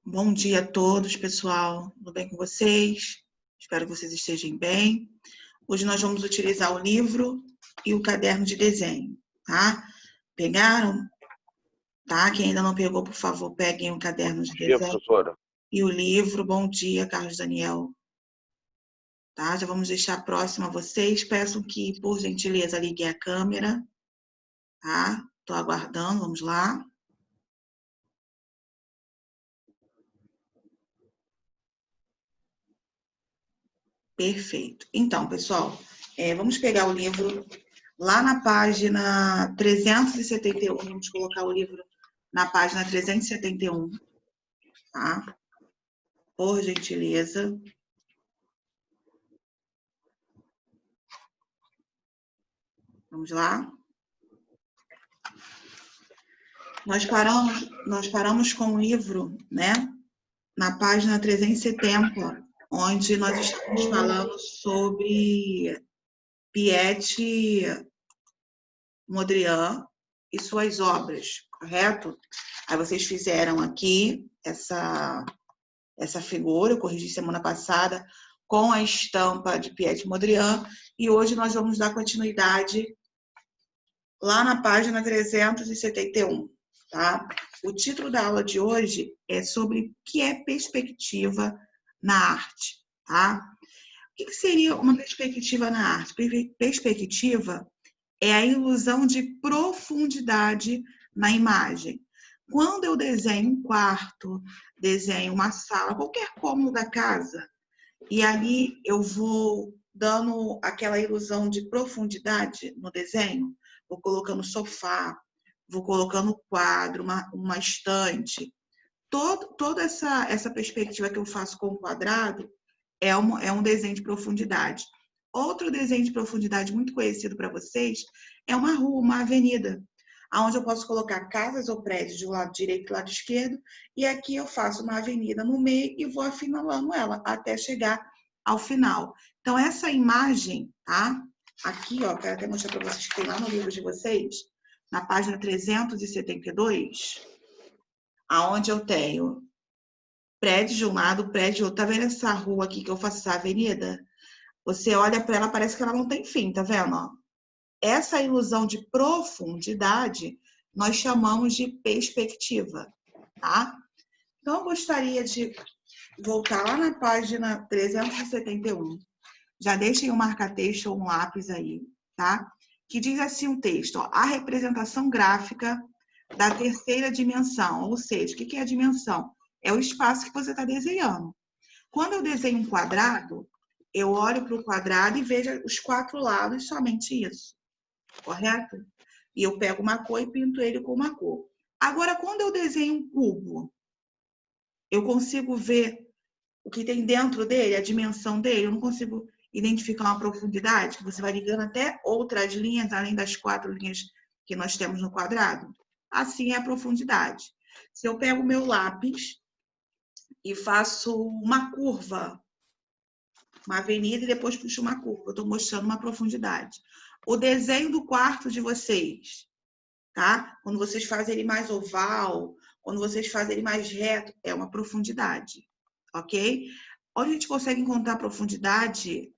Bom dia a todos, pessoal. Tudo bem com vocês? Espero que vocês estejam bem. Hoje nós vamos utilizar o livro e o caderno de desenho, tá? Pegaram? Tá? Quem ainda não pegou, por favor, peguem o caderno de Bom dia, desenho professora. e o livro. Bom dia, Carlos Daniel. Tá? Já vamos deixar próximo a vocês. Peço que, por gentileza, liguem a câmera, tá? Estou aguardando, vamos lá. Perfeito. Então, pessoal, vamos pegar o livro lá na página 371. Vamos colocar o livro na página 371, tá? Por gentileza. Vamos lá. Nós paramos com o livro, né? Na página 370, onde nós estamos falando sobre Piet Mondrian e suas obras, correto? Aí vocês fizeram aqui essa figura, eu corrigi semana passada, com a estampa de Piet Mondrian, e hoje nós vamos dar continuidade lá na página 371, tá? O título da aula de hoje é sobre o que é perspectiva na arte, tá? O que seria uma perspectiva na arte? Perspectiva é a ilusão de profundidade na imagem. Quando eu desenho um quarto, desenho uma sala, qualquer cômodo da casa, e ali eu vou dando aquela ilusão de profundidade no desenho, vou colocando sofá, vou colocando quadro, uma estante. Toda essa perspectiva que eu faço com o quadrado é um desenho de profundidade. Outro desenho de profundidade muito conhecido para vocês é uma rua, uma avenida, onde eu posso colocar casas ou prédios do lado direito e lado esquerdo, e aqui eu faço uma avenida no meio e vou afinalando ela até chegar ao final. Então, essa imagem, tá? Aqui, ó, quero até mostrar para vocês que tem lá no livro de vocês, na página 372, aonde eu tenho prédio de um lado, prédio de outro. Tá vendo essa rua aqui que eu faço essa avenida? Você olha para ela, parece que ela não tem fim, tá vendo? Ó? Essa ilusão de profundidade nós chamamos de perspectiva, tá? Então, eu gostaria de voltar lá na página 371. Já deixem um marca-texto ou um lápis aí, tá? Que diz assim um texto, ó, a representação gráfica da terceira dimensão, ou seja, o que é a dimensão? É o espaço que você está desenhando. Quando eu desenho um quadrado, eu olho para o quadrado e vejo os quatro lados, somente isso, correto? E eu pego uma cor e pinto ele com uma cor. Agora, quando eu desenho um cubo, eu consigo ver o que tem dentro dele, a dimensão dele, eu não consigo identificar uma profundidade, que você vai ligando até outras linhas, além das quatro linhas que nós temos no quadrado. Assim é a profundidade. Se eu pego o meu lápis e faço uma curva, uma avenida e depois puxo uma curva, eu estou mostrando uma profundidade. O desenho do quarto de vocês, tá? Quando vocês fazem ele mais oval, quando vocês fazem ele mais reto, é uma profundidade, ok? Onde a gente consegue encontrar profundidade,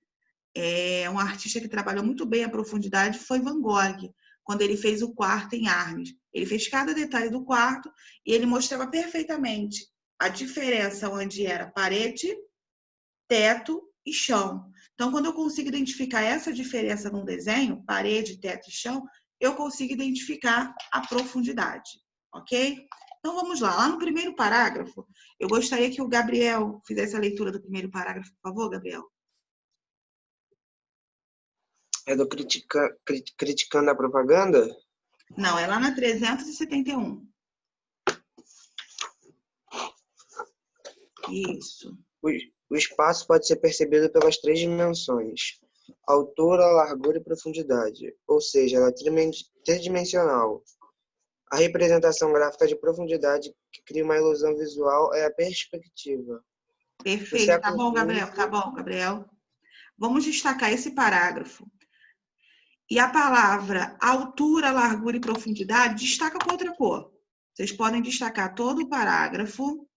um artista que trabalhou muito bem a profundidade foi Van Gogh, quando ele fez o quarto em Arles. Ele fez cada detalhe do quarto e ele mostrava perfeitamente a diferença onde era parede, teto e chão. Então, quando eu consigo identificar essa diferença num desenho, parede, teto e chão, eu consigo identificar a profundidade, ok? Então, vamos lá. Lá no primeiro parágrafo, eu gostaria que o Gabriel fizesse a leitura do primeiro parágrafo, por favor, Gabriel. É do Criticando a Propaganda? Não, é lá na 371. Isso. O espaço pode ser percebido pelas três dimensões: altura, largura e profundidade, ou seja, ela é tridimensional. A representação gráfica de profundidade que cria uma ilusão visual é a perspectiva. Perfeito, tá bom, Gabriel, tá bom, Gabriel. Vamos destacar esse parágrafo. E a palavra altura, largura e profundidade destaca com outra cor. Vocês podem destacar todo o parágrafo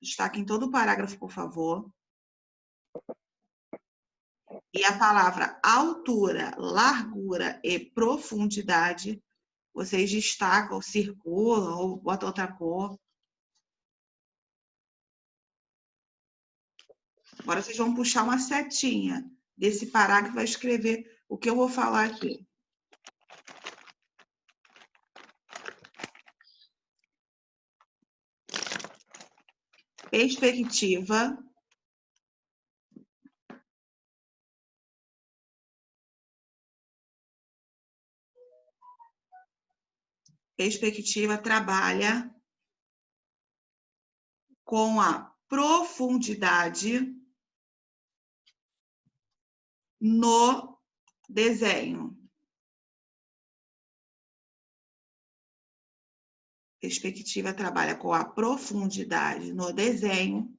Destaquem todo o parágrafo, por favor. E a palavra altura, largura e profundidade, vocês destacam, circulam ou botam outra cor. Agora vocês vão puxar uma setinha desse parágrafo e vai escrever o que eu vou falar aqui. Perspectiva. Perspectiva trabalha com a profundidade no desenho. Perspectiva trabalha com a profundidade no desenho,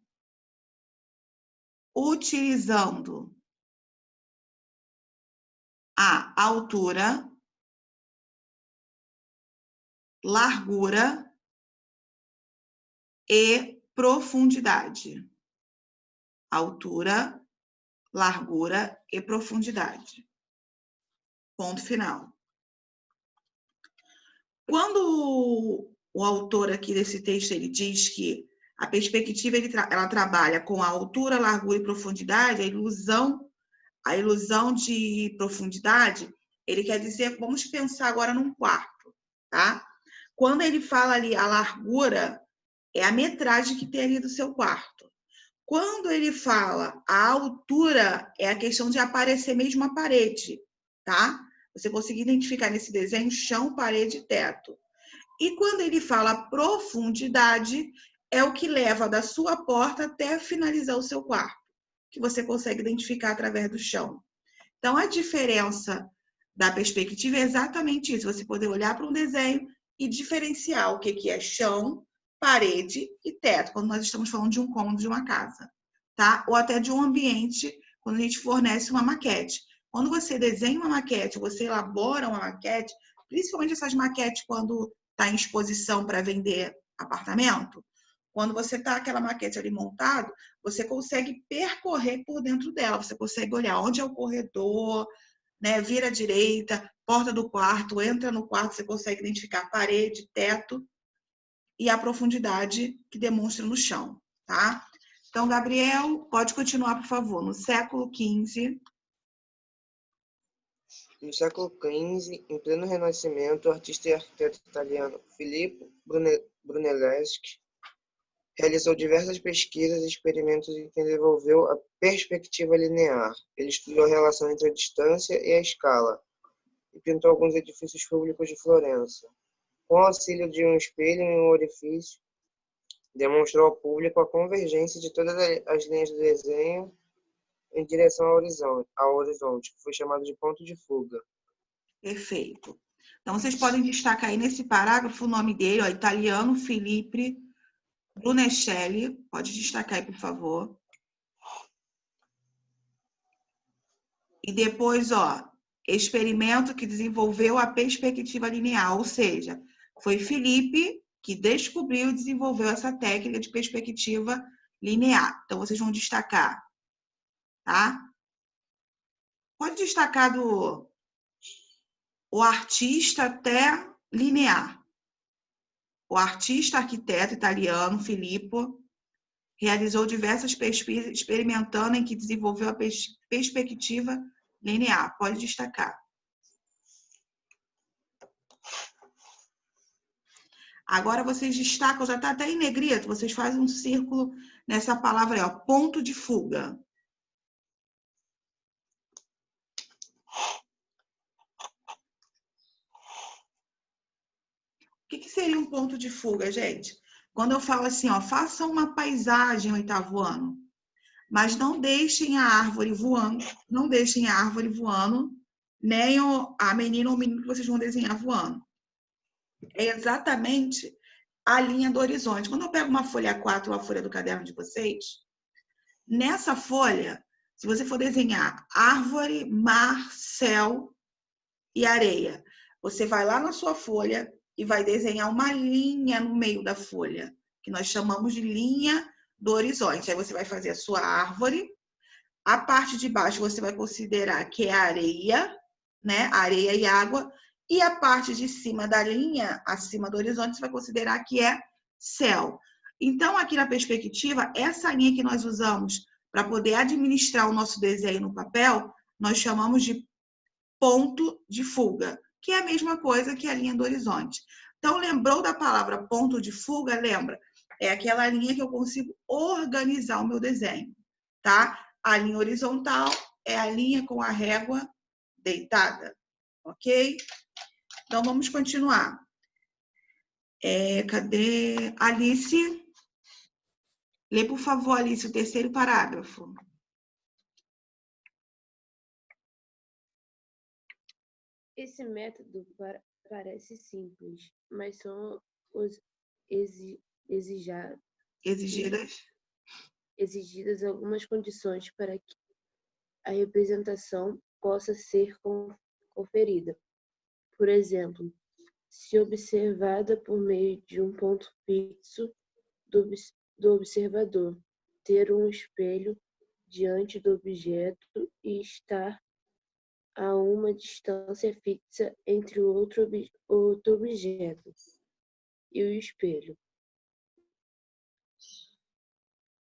utilizando a altura, largura e profundidade. Altura, largura e profundidade. Ponto final. Quando o autor aqui desse texto ele diz que a perspectiva ela trabalha com a altura, largura e profundidade, a ilusão de profundidade, ele quer dizer, vamos pensar agora num quarto, tá? Quando ele fala ali a largura, é a metragem que tem ali do seu quarto. Quando ele fala a altura, é a questão de aparecer mesmo a parede, tá? Você conseguir identificar nesse desenho chão, parede e teto. E quando ele fala profundidade, é o que leva da sua porta até finalizar o seu quarto, que você consegue identificar através do chão. Então, a diferença da perspectiva é exatamente isso, você poder olhar para um desenho e diferenciar o que é chão, parede e teto, quando nós estamos falando de um cômodo de uma casa, tá? Ou até de um ambiente, quando a gente fornece uma maquete. Quando você desenha uma maquete, você elabora uma maquete, principalmente essas maquetes quando está em exposição para vender apartamento, quando você está aquela maquete ali montado, você consegue percorrer por dentro dela, você consegue olhar onde é o corredor, né? Vira à direita, porta do quarto, entra no quarto, você consegue identificar parede, teto e a profundidade que demonstra no chão, tá? Então, Gabriel, pode continuar, por favor. No século XV... No século XV, em pleno Renascimento, o artista e arquiteto italiano Filippo Brunelleschi realizou diversas pesquisas e experimentos em que desenvolveu a perspectiva linear. Ele estudou a relação entre a distância e a escala e pintou alguns edifícios públicos de Florença. Com o auxílio de um espelho e um orifício, demonstrou ao público a convergência de todas as linhas do desenho em direção ao horizonte, que foi chamado de ponto de fuga. Perfeito. Então, vocês podem destacar aí nesse parágrafo o nome dele, ó, italiano, Filippo Brunelleschi. Pode destacar aí, por favor. E depois, ó, experimento que desenvolveu a perspectiva linear, ou seja, foi Felipe que descobriu e desenvolveu essa técnica de perspectiva linear. Então, vocês vão destacar, tá? Pode destacar o artista até linear. O artista arquiteto italiano, Filippo, realizou diversas pesquisas experimentando em que desenvolveu a perspectiva linear. Pode destacar. Agora vocês destacam, já está até em negrito, vocês fazem um círculo nessa palavra aí, ó, ponto de fuga. O que seria um ponto de fuga, gente? Quando eu falo assim, ó, façam uma paisagem oitavo ano, mas não deixem a árvore voando, não deixem a árvore voando, nem a menina ou o menino que vocês vão desenhar voando. É exatamente a linha do horizonte. Quando eu pego uma folha A4 ou a folha do caderno de vocês, nessa folha, se você for desenhar árvore, mar, céu e areia, você vai lá na sua folha e vai desenhar uma linha no meio da folha, que nós chamamos de linha do horizonte. Aí você vai fazer a sua árvore. A parte de baixo você vai considerar que é areia, né? Areia e água. E a parte de cima da linha, acima do horizonte, você vai considerar que é céu. Então, aqui na perspectiva, essa linha que nós usamos para poder administrar o nosso desenho no papel, nós chamamos de ponto de fuga, que é a mesma coisa que a linha do horizonte. Então, lembrou da palavra ponto de fuga? Lembra? É aquela linha que eu consigo organizar o meu desenho, tá? A linha horizontal é a linha com a régua deitada, ok? Então, vamos continuar. Cadê? Alice? Lê, por favor, Alice, o terceiro parágrafo. Esse método parece simples, mas são os exigidas algumas condições para que a representação possa ser conferida. Por exemplo, se observada por meio de um ponto fixo do observador, ter um espelho diante do objeto e estar a uma distância fixa entre o outro objeto e o espelho.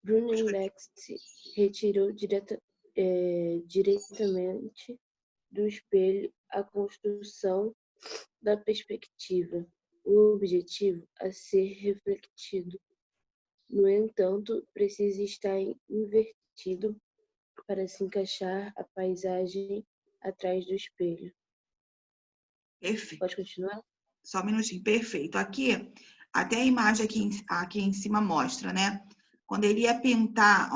Brunelleschi retirou diretamente do espelho a construção da perspectiva, o objetivo a ser refletido. No entanto, precisa estar invertido para se encaixar a paisagem atrás do espelho. Perfeito. Pode continuar? Só um minutinho, perfeito. Aqui, até a imagem aqui em cima mostra, né? Quando ele ia pintar,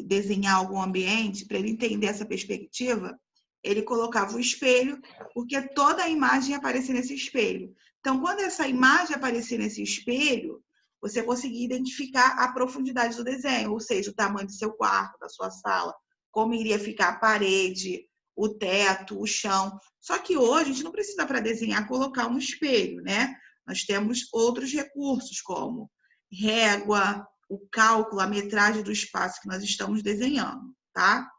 desenhar algum ambiente, para ele entender essa perspectiva, ele colocava o espelho, porque toda a imagem ia aparecer nesse espelho. Então, quando essa imagem aparecer nesse espelho, você conseguia identificar a profundidade do desenho, ou seja, o tamanho do seu quarto, da sua sala, como iria ficar a parede, o teto, o chão. Só que hoje a gente não precisa, para desenhar, colocar um espelho, né? Nós temos outros recursos, como régua, o cálculo, a metragem do espaço que nós estamos desenhando, tá?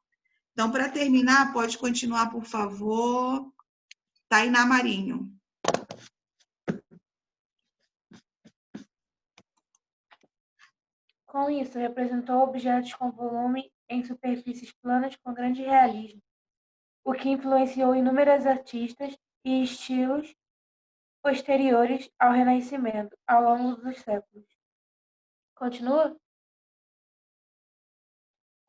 Então, para terminar, pode continuar, por favor, Tainá Marinho. Com isso, representou objetos com volume em superfícies planas com grande realismo, o que influenciou inúmeros artistas e estilos posteriores ao Renascimento ao longo dos séculos. Continua?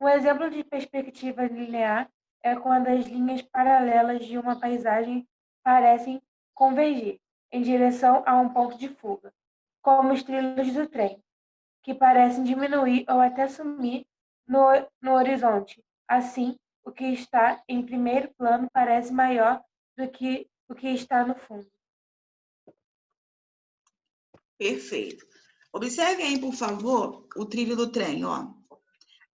Um exemplo de perspectiva linear é quando as linhas paralelas de uma paisagem parecem convergir em direção a um ponto de fuga, como os trilhos do trem, que parecem diminuir ou até sumir no horizonte. Assim, o que está em primeiro plano parece maior do que o que está no fundo. Perfeito. Observe aí, por favor, o trilho do trem, ó.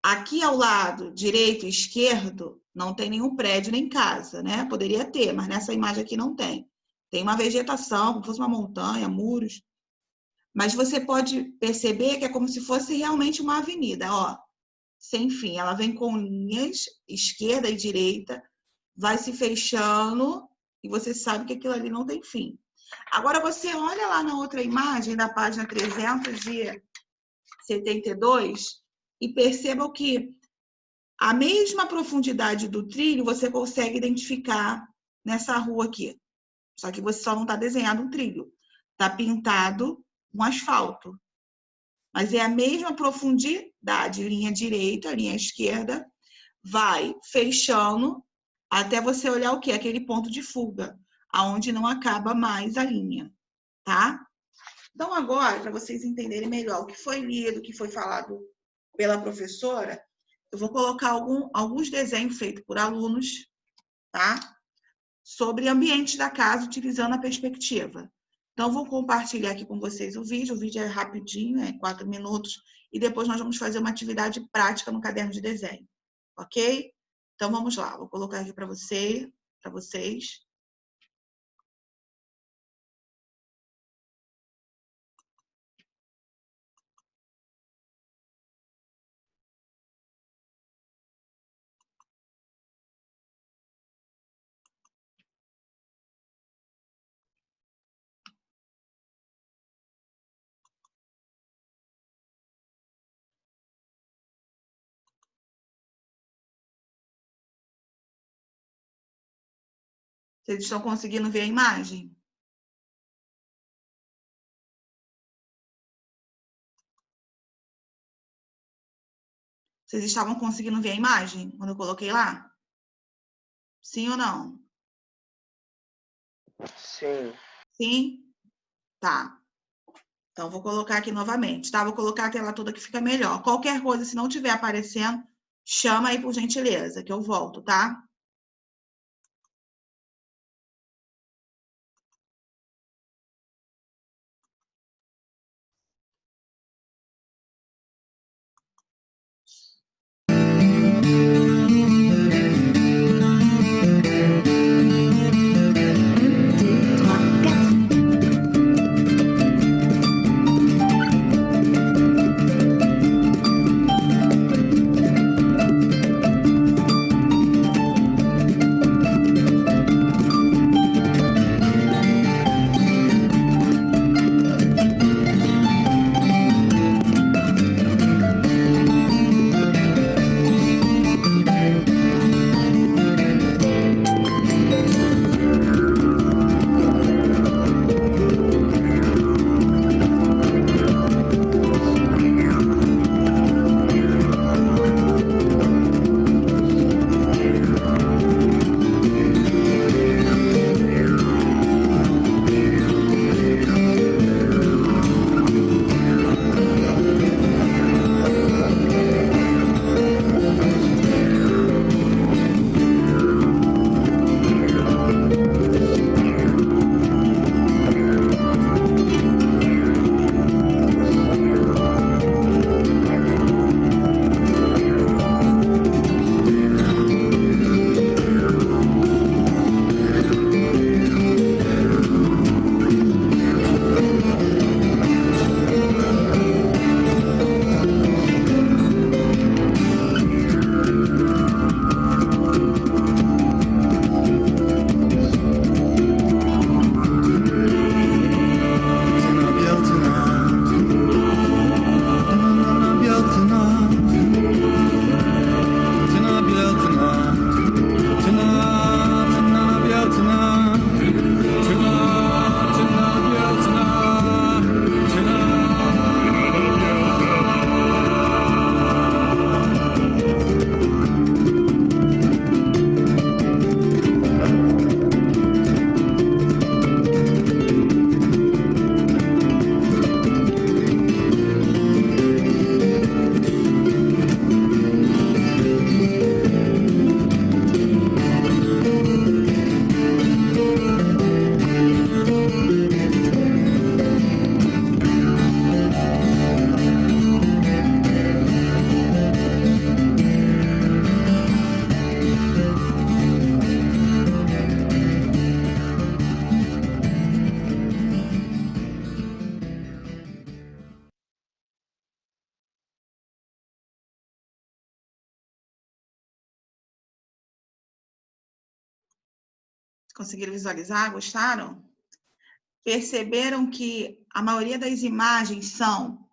Aqui ao lado direito e esquerdo não tem nenhum prédio nem casa, né? Poderia ter, mas nessa imagem aqui não tem. Tem uma vegetação, como se fosse uma montanha, muros. Mas você pode perceber que é como se fosse realmente uma avenida, ó. Sem fim. Ela vem com linhas, esquerda e direita, vai se fechando e você sabe que aquilo ali não tem fim. Agora, você olha lá na outra imagem, da página 372, e perceba que a mesma profundidade do trilho você consegue identificar nessa rua aqui. Só que você só não está desenhando um trilho. Está pintado um asfalto. Mas é a mesma profundidade, linha direita, linha esquerda, vai fechando até você olhar o quê? Aquele ponto de fuga, aonde não acaba mais a linha, tá? Então, agora, para vocês entenderem melhor o que foi lido, o que foi falado pela professora, eu vou colocar alguns desenhos feitos por alunos, tá? Sobre ambiente da casa, utilizando a perspectiva. Então, vou compartilhar aqui com vocês o vídeo é rapidinho, 4 minutos, e depois nós vamos fazer uma atividade prática no caderno de desenho, ok? Então, vamos lá, vou colocar aqui para vocês. Vocês estão conseguindo ver a imagem? Vocês estavam conseguindo ver a imagem quando eu coloquei lá? Sim ou não? Sim. Sim? Tá. Então, vou colocar aqui novamente, tá? Vou colocar a tela toda que fica melhor. Qualquer coisa, se não estiver aparecendo, chama aí por gentileza, que eu volto, tá? Conseguiram visualizar? Gostaram? Perceberam que a maioria das imagens são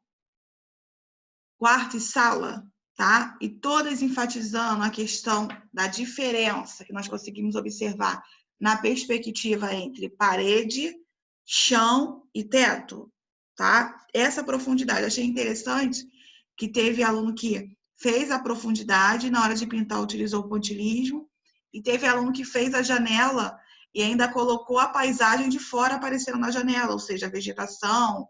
quarto e sala, tá? E todas enfatizando a questão da diferença que nós conseguimos observar na perspectiva entre parede, chão e teto, tá? Essa profundidade, eu achei interessante que teve aluno que fez a profundidade, na hora de pintar utilizou o pontilhismo, e teve aluno que fez a janela e ainda colocou a paisagem de fora aparecendo na janela, ou seja, a vegetação,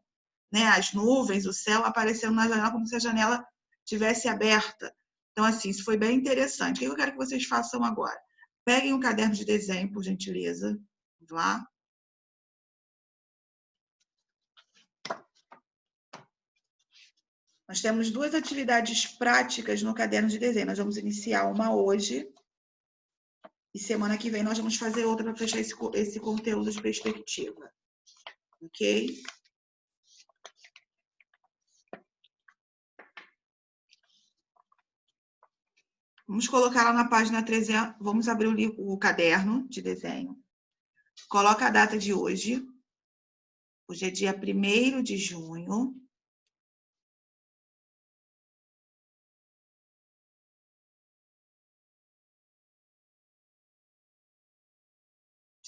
né, as nuvens, o céu aparecendo na janela como se a janela tivesse aberta. Então, assim, isso foi bem interessante. O que eu quero que vocês façam agora? Peguem um caderno de desenho, por gentileza. Vamos lá. Nós temos duas atividades práticas no caderno de desenho. Nós vamos iniciar uma hoje e semana que vem nós vamos fazer outra para fechar esse conteúdo de perspectiva. Ok? Vamos colocar lá na página 300, vamos abrir o caderno de desenho. Coloca a data de hoje. Hoje é dia 1º de junho.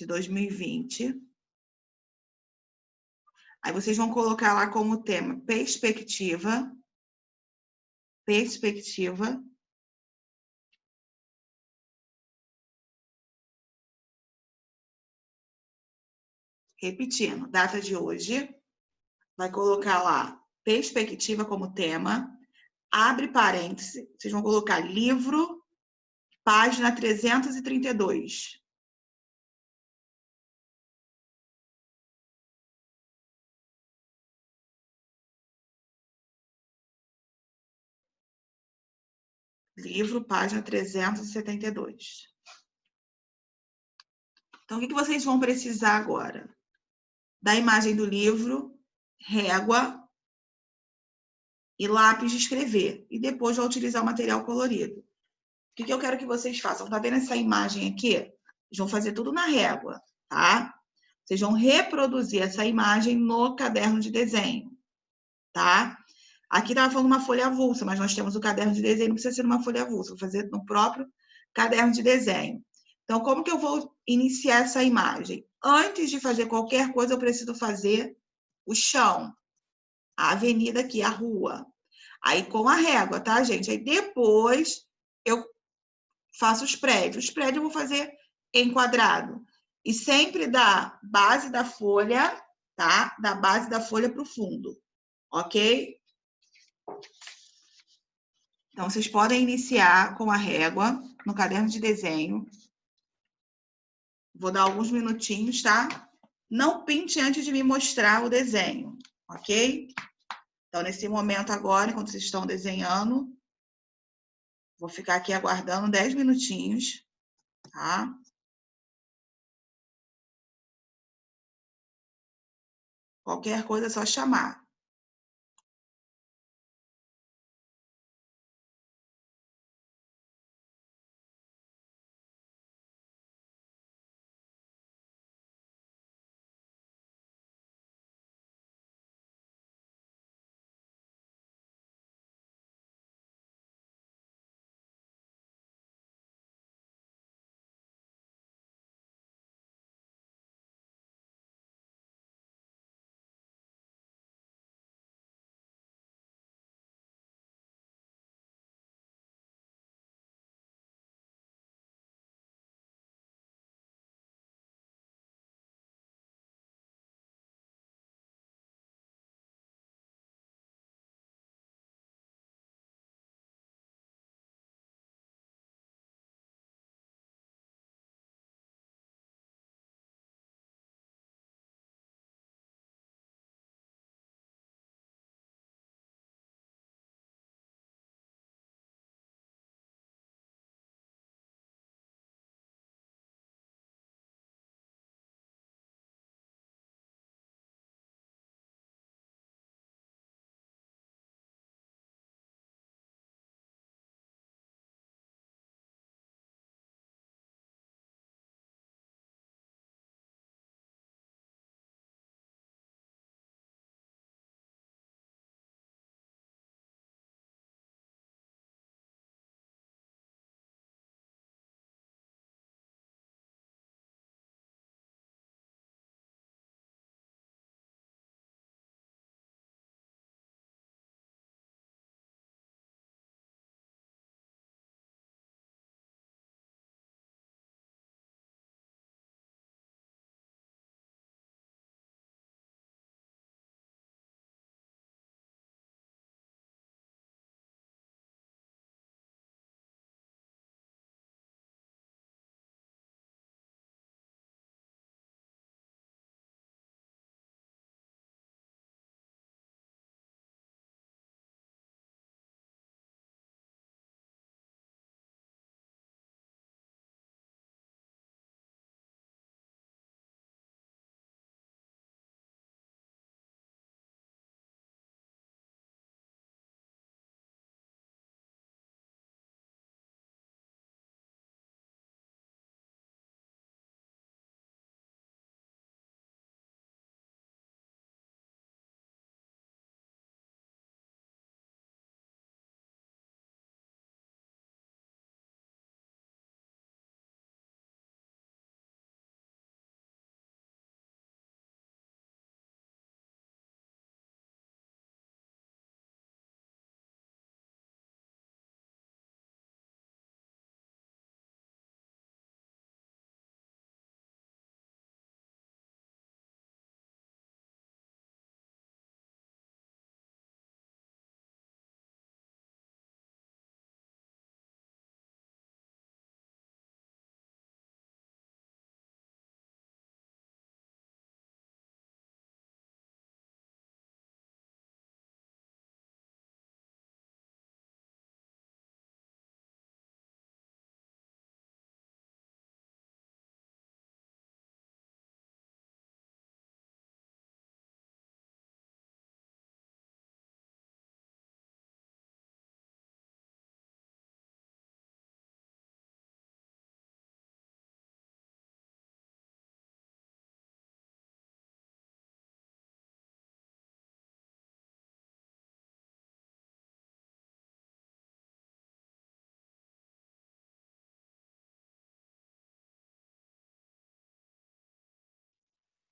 de 2020. Aí vocês vão colocar lá como tema perspectiva. Perspectiva. Repetindo, data de hoje. Vai colocar lá perspectiva como tema. Abre parêntese. Vocês vão colocar livro, página 332. Livro, página 372. Então, o que vocês vão precisar agora? Da imagem do livro, régua e lápis de escrever. E depois vai utilizar o material colorido. O que eu quero que vocês façam? Tá vendo essa imagem aqui? Vocês vão fazer tudo na régua, tá? Vocês vão reproduzir essa imagem no caderno de desenho, tá? Aqui estava falando uma folha avulsa, mas nós temos o caderno de desenho, não precisa ser uma folha avulsa, vou fazer no próprio caderno de desenho. Então, como que eu vou iniciar essa imagem? Antes de fazer qualquer coisa, eu preciso fazer o chão, a avenida aqui, a rua. Aí, com a régua, tá, gente? Aí, depois, eu faço os prédios. Os prédios eu vou fazer em quadrado. E sempre da base da folha, tá? Da base da folha para o fundo, ok? Então, vocês podem iniciar com a régua no caderno de desenho. Vou dar alguns minutinhos, tá? Não pinte antes de me mostrar o desenho, ok? Então, nesse momento agora, enquanto vocês estão desenhando, vou ficar aqui aguardando 10 minutinhos, tá? Qualquer coisa é só chamar.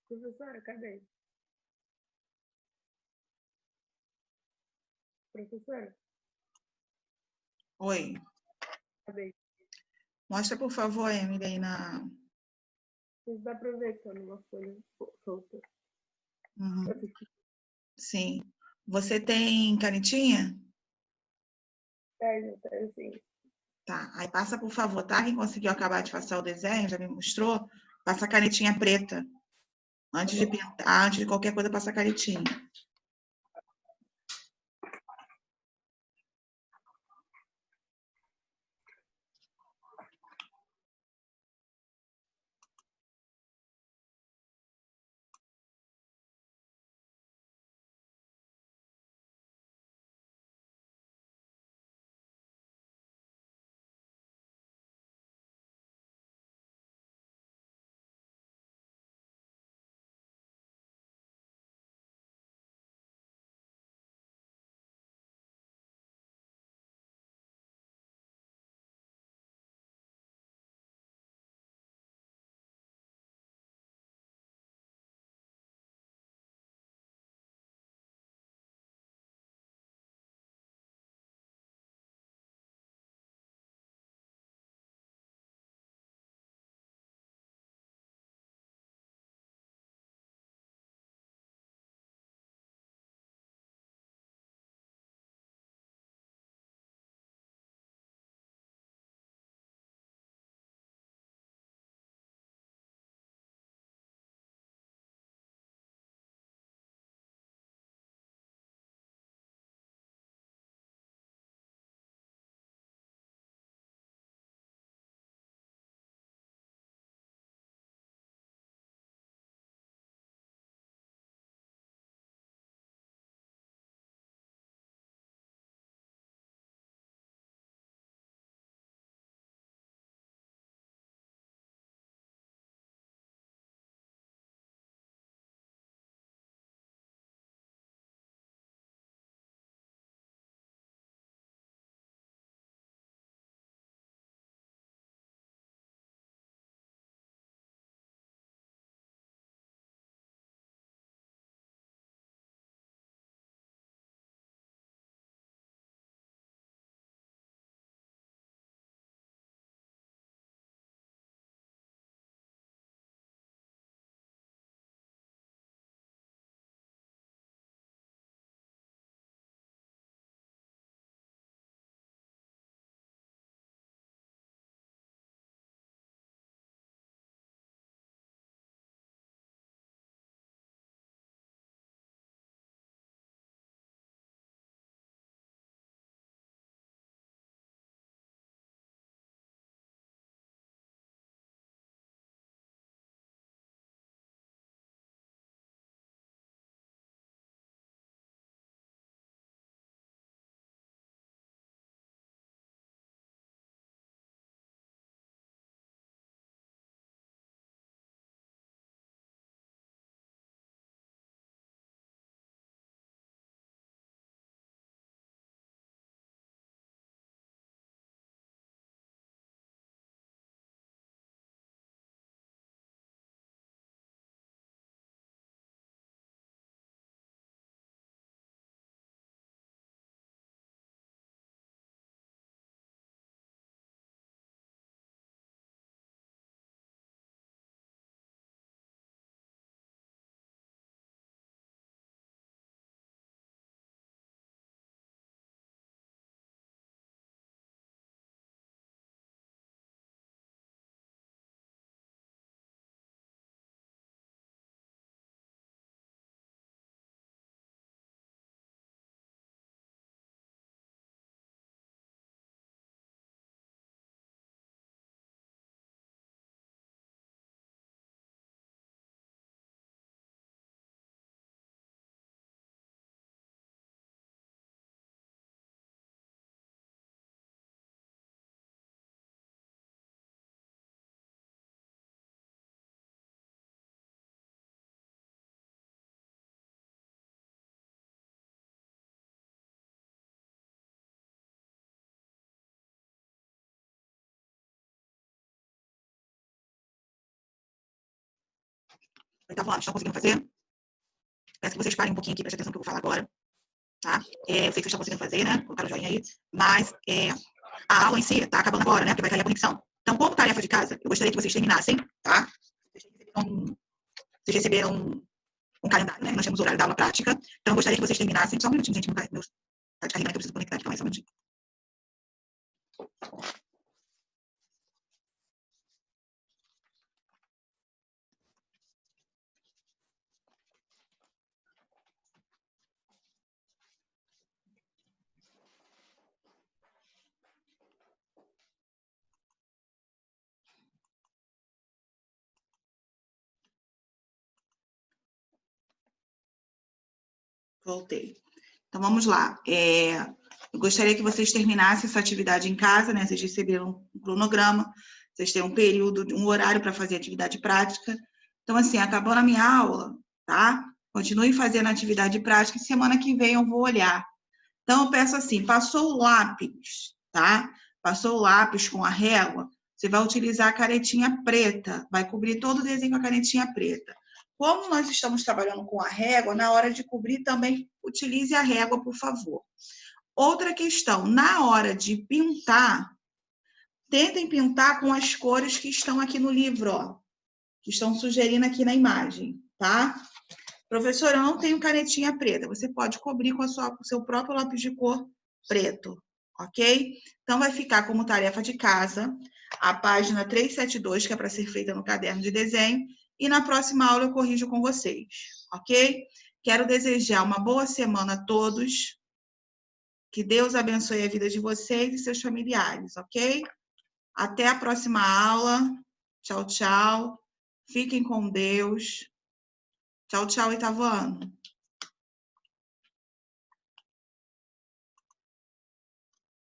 Professora, cadê? Professora, Oi. cadê? Mostra, por favor, Emily, aí na... Não dá pra ver que tá numa folha solta. Uhum. Sim. Você tem canetinha? É, tá assim. Tá. Aí passa, por favor, tá? Quem conseguiu acabar de passar o desenho, já me mostrou, passa a canetinha preta. Antes de pintar, antes de qualquer coisa, passa a canetinha. Oitavo ano, estão conseguindo fazer? Peço que vocês parem um pouquinho aqui, prestem atenção no que eu vou falar agora. Tá? Eu sei que vocês estão conseguindo fazer, né? Colocar o joinha aí. Mas a aula em si está acabando agora, né? Porque vai cair a conexão. Então, como tarefa de casa, eu gostaria que vocês terminassem, tá? Vocês receberam um calendário, né? Nós temos o horário da aula prática. Então, eu gostaria que vocês terminassem. Só um minutinho, gente. Meu tá descarregando, que eu preciso conectar aqui. Calma aí, só um minutinho. Voltei. Então, vamos lá. Eu gostaria que vocês terminassem essa atividade em casa, né? Vocês receberam um cronograma, vocês têm um período, um horário para fazer atividade prática. Então, assim, acabou a minha aula, tá? Continuem fazendo a atividade prática e semana que vem eu vou olhar. Então, eu peço assim, passou o lápis, tá? Passou o lápis com a régua, você vai utilizar a canetinha preta, vai cobrir todo o desenho com a canetinha preta. Como nós estamos trabalhando com a régua, na hora de cobrir também utilize a régua, por favor. Outra questão, na hora de pintar, tentem pintar com as cores que estão aqui no livro, ó, que estão sugerindo aqui na imagem, tá? Professora, eu não tenho canetinha preta. Você pode cobrir com o seu próprio lápis de cor preto, ok? Então, vai ficar como tarefa de casa a página 372, que é para ser feita no caderno de desenho, e na próxima aula eu corrijo com vocês, ok? Quero desejar uma boa semana a todos, que Deus abençoe a vida de vocês e seus familiares, ok? Até a próxima aula. Tchau, tchau. Fiquem com Deus. Tchau, tchau, oitavo ano.